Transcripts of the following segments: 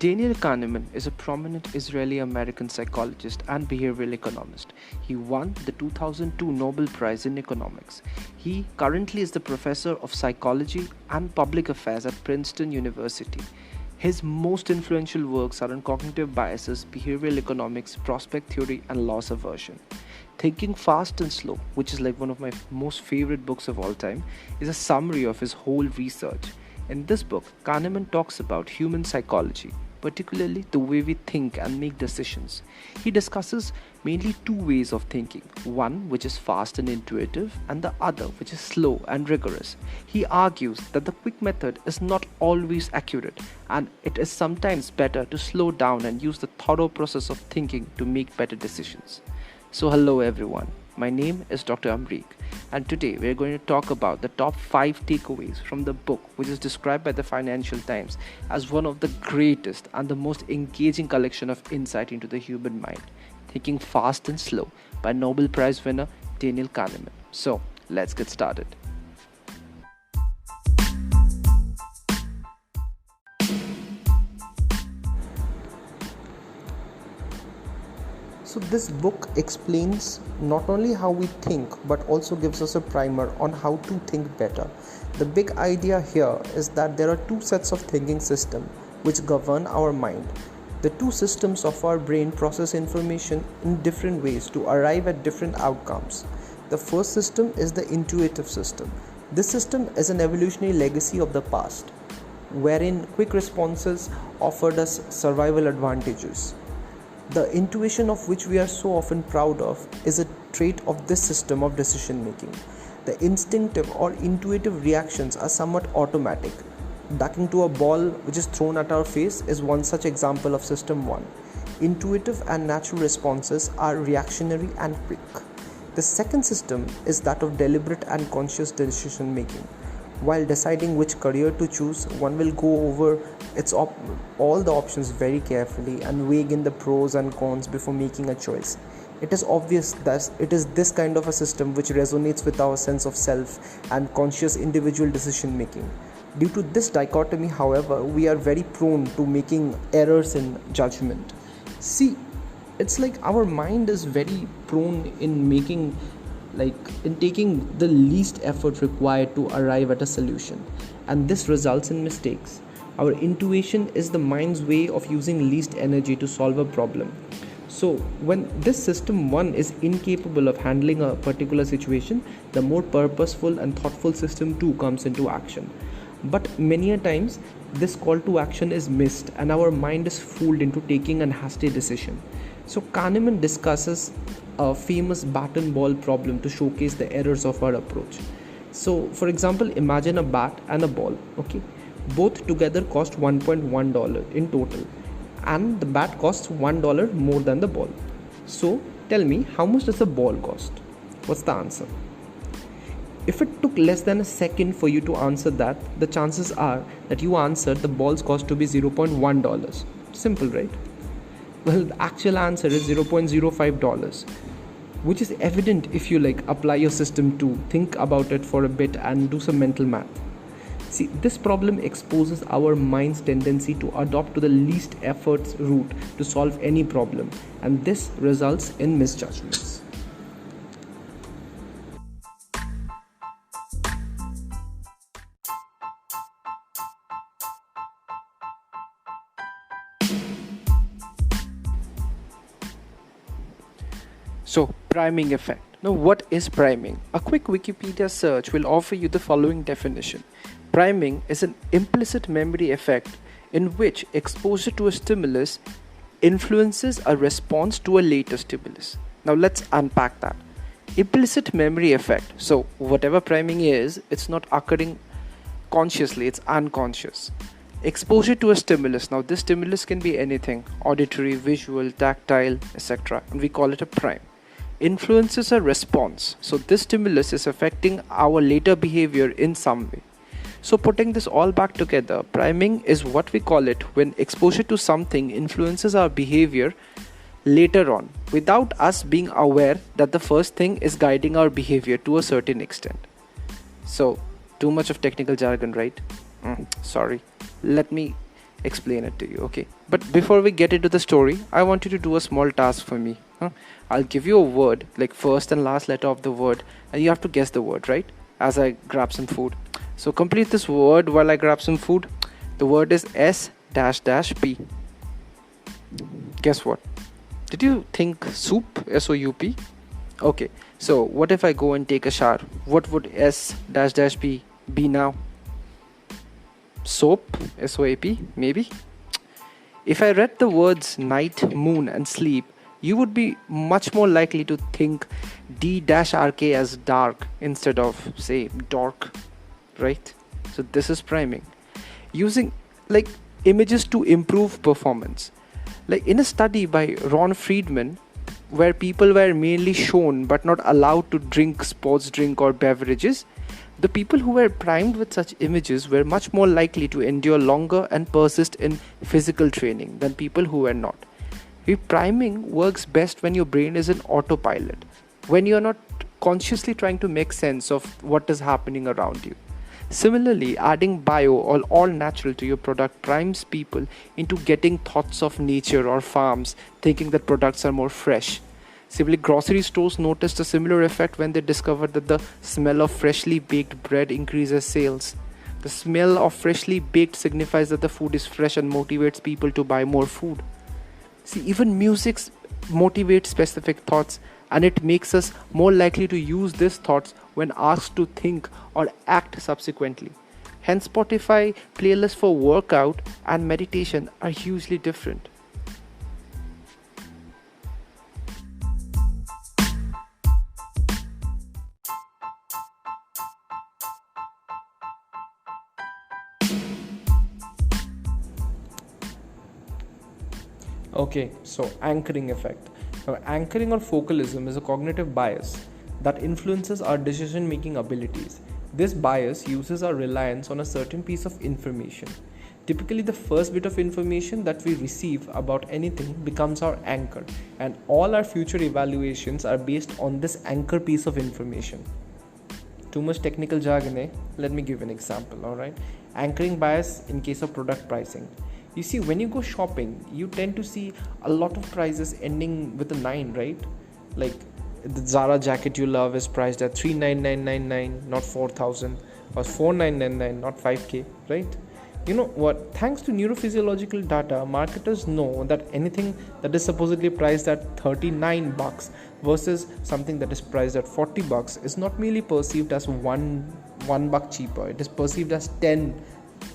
Daniel Kahneman is a prominent Israeli-American psychologist and behavioral economist. He won the 2002 Nobel Prize in Economics. He currently is the professor of psychology and public affairs at Princeton University. His most influential works are on cognitive biases, behavioral economics, prospect theory, and loss aversion. Thinking Fast and Slow, which is like one of my most favorite books of all time, is a summary of his whole research. In this book, Kahneman talks about human psychology, particularly the way we think and make decisions. He discusses mainly two ways of thinking, one which is fast and intuitive, and the other which is slow and rigorous. He argues that the quick method is not always accurate, and it is sometimes better to slow down and use the thorough process of thinking to make better decisions. So hello everyone, my name is Dr. Amrik, and today we are going to talk about the top 5 takeaways from the book, which is described by the Financial Times as one of the greatest and the most engaging collection of insight into the human mind. Thinking Fast and Slow by Nobel Prize winner Daniel Kahneman. So let's get started. So this book explains not only how we think but also gives us a primer on how to think better. The big idea here is that there are two sets of thinking systems which govern our mind. The two systems of our brain process information in different ways to arrive at different outcomes. The first system is the intuitive system. This system is an evolutionary legacy of the past, wherein quick responses offered us survival advantages. The intuition of which we are so often proud of is a trait of this system of decision making. The instinctive or intuitive reactions are somewhat automatic. Ducking to a ball which is thrown at our face is one such example of system 1. Intuitive and natural responses are reactionary and quick. The second system is that of deliberate and conscious decision making. While deciding which career to choose, one will go over all the options very carefully and weigh in the pros and cons before making a choice. It is obvious that it is this kind of a system which resonates with our sense of self and conscious individual decision making. Due to this dichotomy, however, we are very prone to making errors in judgment. See, it's like our mind is very prone in taking the least effort required to arrive at a solution, and this results in mistakes. Our intuition is the mind's way of using least energy to solve a problem. So when this system 1 is incapable of handling a particular situation, the more purposeful and thoughtful system 2 comes into action. But many a times this call to action is missed and our mind is fooled into taking an hasty decision. So Kahneman discusses a famous bat and ball problem to showcase the errors of our approach. So for example, imagine a bat and a ball, okay? Both together cost $1.1 in total, and the bat costs $1 more than the ball. So tell me, how much does the ball cost? What's the answer? If it took less than a second for you to answer that, the chances are that you answered the ball's cost to be $0.1. Simple, right? Well, the actual answer is $0.05, which is evident if you apply your system to think about it for a bit and do some mental math. See, this problem exposes our mind's tendency to adopt to the least efforts route to solve any problem, and this results in misjudgments. So, priming effect. Now, what is priming? A quick Wikipedia search will offer you the following definition. Priming is an implicit memory effect in which exposure to a stimulus influences a response to a later stimulus. Now, let's unpack that. Implicit memory effect. So, whatever priming is, it's not occurring consciously, it's unconscious. Exposure to a stimulus. Now, this stimulus can be anything: auditory, visual, tactile, etc. And we call it a prime. Influences a response. So this stimulus is affecting our later behavior in some way. So putting this all back together, priming is what we call it when exposure to something influences our behavior later on without us being aware that the first thing is guiding our behavior to a certain extent. So too much of technical jargon, right? Sorry. Let me explain it to you, okay? But before we get into the story, I want you to do a small task for me. I'll give you a word, like first and last letter of the word, and you have to guess the word, right? As I grab some food. So complete this word while I grab some food. The word is S dash dash P. Guess what? Did you think soup? SOUP? Okay, so what if I go and take a shower? What would S dash dash P be now? Soap? SOAP? Maybe? If I read the words night, moon, and sleep, you would be much more likely to think D-RK as dark instead of, say, dark, right? So this is priming. Using like images to improve performance. Like in a study by Ron Friedman, where people were mainly shown but not allowed to drink sports drink or beverages, the people who were primed with such images were much more likely to endure longer and persist in physical training than people who were not. Priming works best when your brain is in autopilot, when you're not consciously trying to make sense of what is happening around you. Similarly, adding bio or all natural to your product primes people into getting thoughts of nature or farms, thinking that products are more fresh. Similarly, grocery stores noticed a similar effect when they discovered that the smell of freshly baked bread increases sales. The smell of freshly baked signifies that the food is fresh and motivates people to buy more food. See, even music motivates specific thoughts, and it makes us more likely to use these thoughts when asked to think or act subsequently. Hence, Spotify playlists for workout and meditation are hugely different. Okay, so anchoring effect. Now, anchoring or focalism is a cognitive bias that influences our decision making abilities. This bias uses our reliance on a certain piece of information. Typically, the first bit of information that we receive about anything becomes our anchor, and all our future evaluations are based on this anchor piece of information. Too much technical jargon, eh? Let me give an example, alright? Anchoring bias in case of product pricing. You see, when you go shopping, you tend to see a lot of prices ending with a 9, right? Like the Zara jacket you love is priced at 39999, not 4000, or 4999, not 5k, right? You know what? Thanks to neurophysiological data, marketers know that anything that is supposedly priced at 39 bucks versus something that is priced at 40 bucks is not merely perceived as one buck cheaper. It is perceived as 10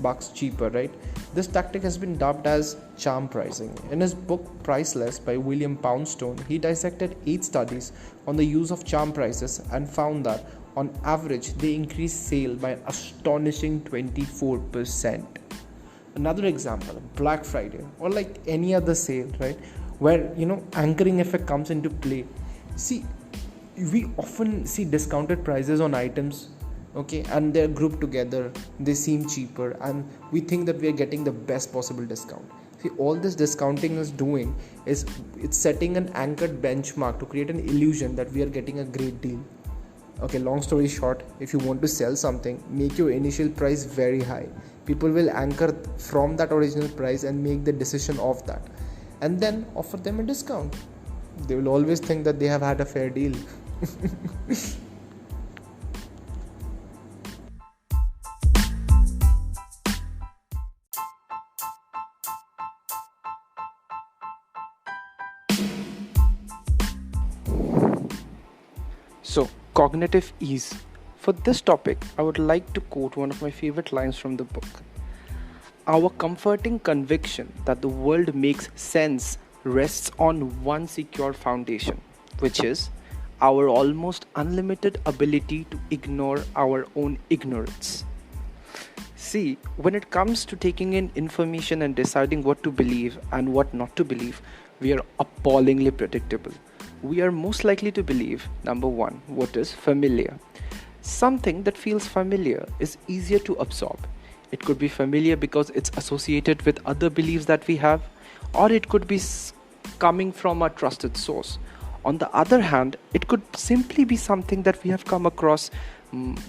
bucks cheaper, right? This tactic has been dubbed as charm pricing. In his book Priceless by William Poundstone, he dissected 8 studies on the use of charm prices and found that on average they increase sale by an astonishing 24%. Another example, Black Friday or like any other sale, right, where anchoring effect comes into play. See, we often see discounted prices on items, okay, and they're grouped together, they seem cheaper, and we think that we are getting the best possible discount. See, all this discounting is doing is it's setting an anchored benchmark to create an illusion that we are getting a great deal. Okay, long story short, if you want to sell something, make your initial price very high. People will anchor from that original price and make the decision of that, and then offer them a discount. They will always think that they have had a fair deal. So, cognitive ease. For this topic, I would like to quote one of my favorite lines from the book. Our comforting conviction that the world makes sense rests on one secure foundation, which is our almost unlimited ability to ignore our own ignorance. See, when it comes to taking in information and deciding what to believe and what not to believe, we are appallingly predictable. We are most likely to believe, number one, what is familiar. Something that feels familiar is easier to absorb. It could be familiar because it's associated with other beliefs that we have, or it could be coming from a trusted source, On the other hand, it could simply be something that we have come across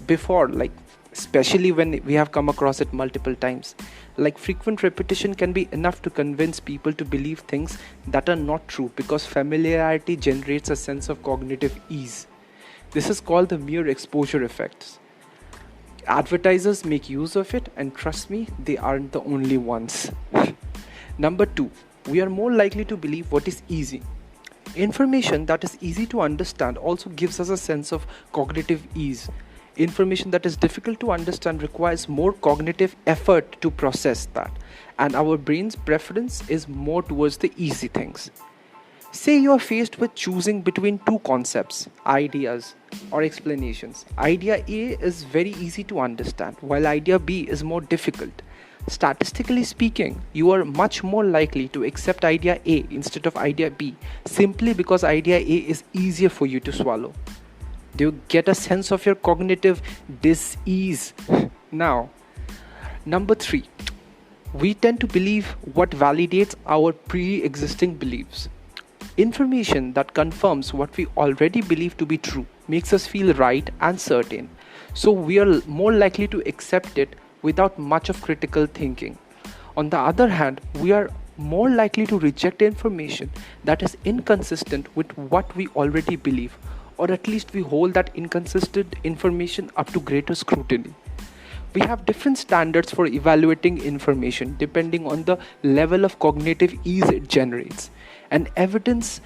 before, like especially when we have come across it multiple times. Like frequent repetition can be enough to convince people to believe things that are not true because familiarity generates a sense of cognitive ease. This is called the mere exposure effect. Advertisers make use of it, and trust me, they aren't the only ones. Number two, we are more likely to believe what is easy. Information that is easy to understand also gives us a sense of cognitive ease. Information that is difficult to understand requires more cognitive effort to process that, and our brain's preference is more towards the easy things. Say you are faced with choosing between two concepts, ideas, or explanations. Idea A is very easy to understand, while idea B is more difficult. Statistically speaking, you are much more likely to accept idea A instead of idea B simply because idea A is easier for you to swallow. Do you get a sense of your cognitive dis-ease? Now, number three, we tend to believe what validates our pre-existing beliefs. Information that confirms what we already believe to be true makes us feel right and certain, so we are more likely to accept it without much of critical thinking. On the other hand, we are more likely to reject information that is inconsistent with what we already believe, or at least we hold that inconsistent information up to greater scrutiny. We have different standards for evaluating information depending on the level of cognitive ease it generates, and evidence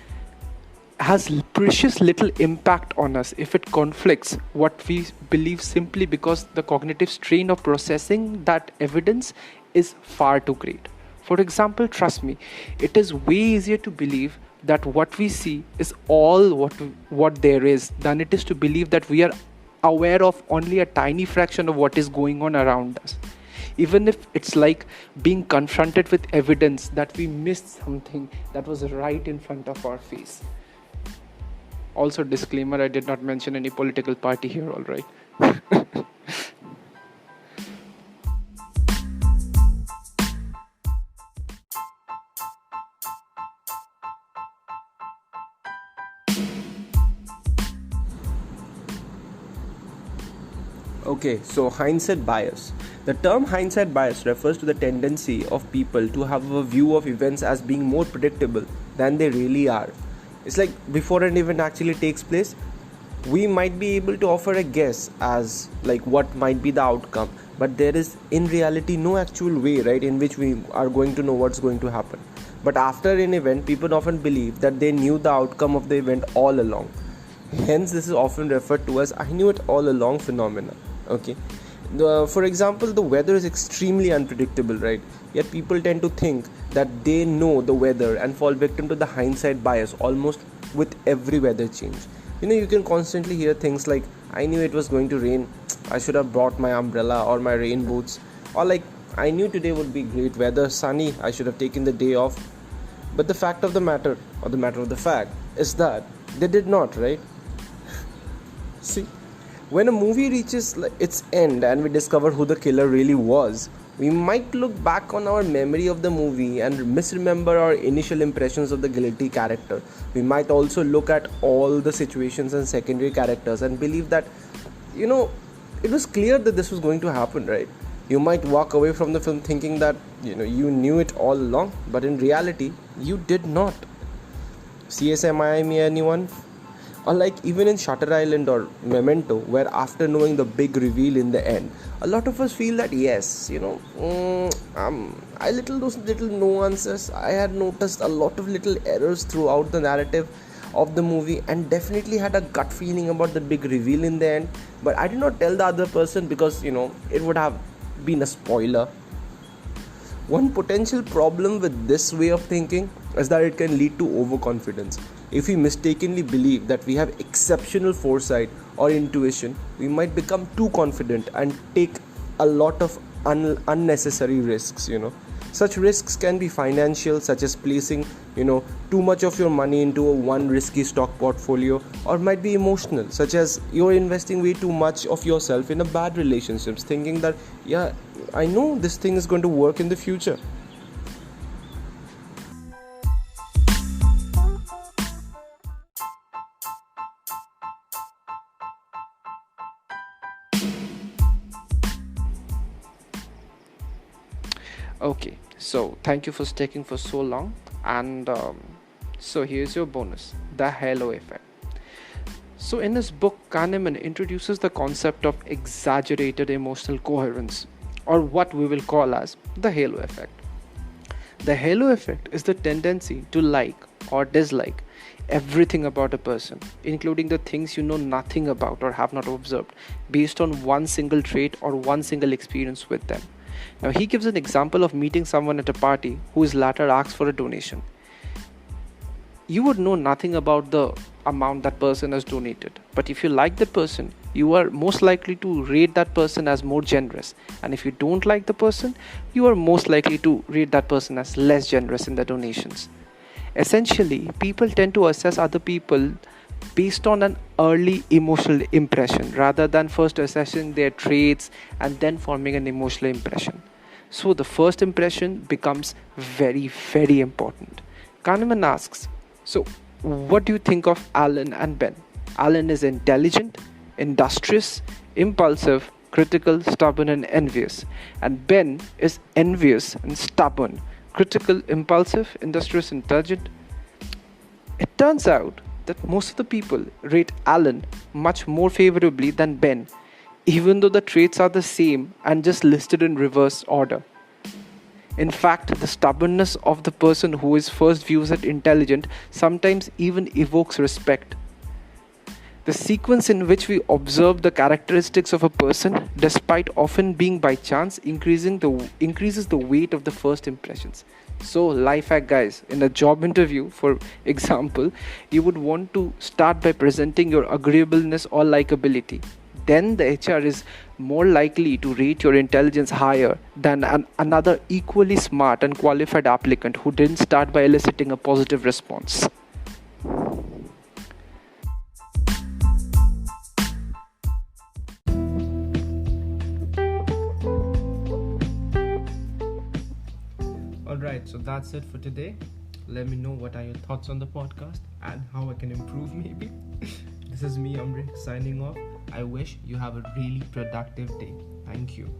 has precious little impact on us if it conflicts what we believe simply because the cognitive strain of processing that evidence is far too great. For example, trust me, it is way easier to believe that what we see is all what there is than it is to believe that we are aware of only a tiny fraction of what is going on around us. Even if it's like being confronted with evidence that we missed something that was right in front of our face. Also, disclaimer, I did not mention any political party here, alright? Okay, so hindsight bias. The term hindsight bias refers to the tendency of people to have a view of events as being more predictable than they really are. It's like before an event actually takes place, we might be able to offer a guess as like what might be the outcome, but there is in reality no actual way, right, in which we are going to know what's going to happen. But after an event, people often believe that they knew the outcome of the event all along. Hence, this is often referred to as "I knew it all along" phenomena. Okay, for example, the weather is extremely unpredictable, right? Yet people tend to think that they know the weather and fall victim to the hindsight bias almost with every weather change. You can constantly hear things like, "I knew it was going to rain, I should have brought my umbrella or my rain boots," or like, "I knew today would be great weather, sunny, I should have taken the day off." But the fact of the matter, or the matter of the fact, is that they did not, right? See, when a movie reaches its end and we discover who the killer really was, we might look back on our memory of the movie and misremember our initial impressions of the guilty character. We might also look at all the situations and secondary characters and believe that, it was clear that this was going to happen, right? You might walk away from the film thinking that, you knew it all along, but in reality, you did not. CSI Miami, anyone? Or like even in Shutter Island or Memento, where after knowing the big reveal in the end, a lot of us feel that yes, those little nuances, I had noticed a lot of little errors throughout the narrative of the movie and definitely had a gut feeling about the big reveal in the end, but I did not tell the other person because it would have been a spoiler. One potential problem with this way of thinking is that it can lead to overconfidence. If we mistakenly believe that we have exceptional foresight or intuition, we might become too confident and take a lot of unnecessary risks. Such risks can be financial, such as placing too much of your money into one risky stock portfolio, or might be emotional, such as you're investing way too much of yourself in a bad relationships, thinking that I know this thing is going to work in the future. Okay, so thank you for sticking for so long. And so here's your bonus, the halo effect. So, in his book, Kahneman introduces the concept of exaggerated emotional coherence, or what we will call as the halo effect. The halo effect is the tendency to like or dislike everything about a person, including the things you know nothing about or have not observed, based on one single trait or one single experience with them. Now, he gives an example of meeting someone at a party who is latter asks for a donation. You would know nothing about the amount that person has donated, but if you like the person, you are most likely to rate that person as more generous, and if you don't like the person, you are most likely to rate that person as less generous in the donations. Essentially, people tend to assess other people based on an early emotional impression rather than first assessing their traits and then forming an emotional impression. So the first impression becomes very, very important. Kahneman asks, so what do you think of Alan and Ben? Alan is intelligent, industrious, impulsive, critical, stubborn, and envious. And Ben is envious and stubborn, critical, impulsive, industrious, intelligent. It turns out that most of the people rate Alan much more favorably than Ben, even though the traits are the same and just listed in reverse order. In fact, the stubbornness of the person who is first viewed as intelligent sometimes even evokes respect. The sequence in which we observe the characteristics of a person, despite often being by chance, increases the weight of the first impressions. So, life hack, guys, in a job interview, for example, you would want to start by presenting your agreeableness or likability. Then the HR is more likely to rate your intelligence higher than another equally smart and qualified applicant who didn't start by eliciting a positive response. Alright, so that's it for today. Let me know what are your thoughts on the podcast and how I can improve maybe. This is me, Amrit, signing off. I wish you have a really productive day. Thank you.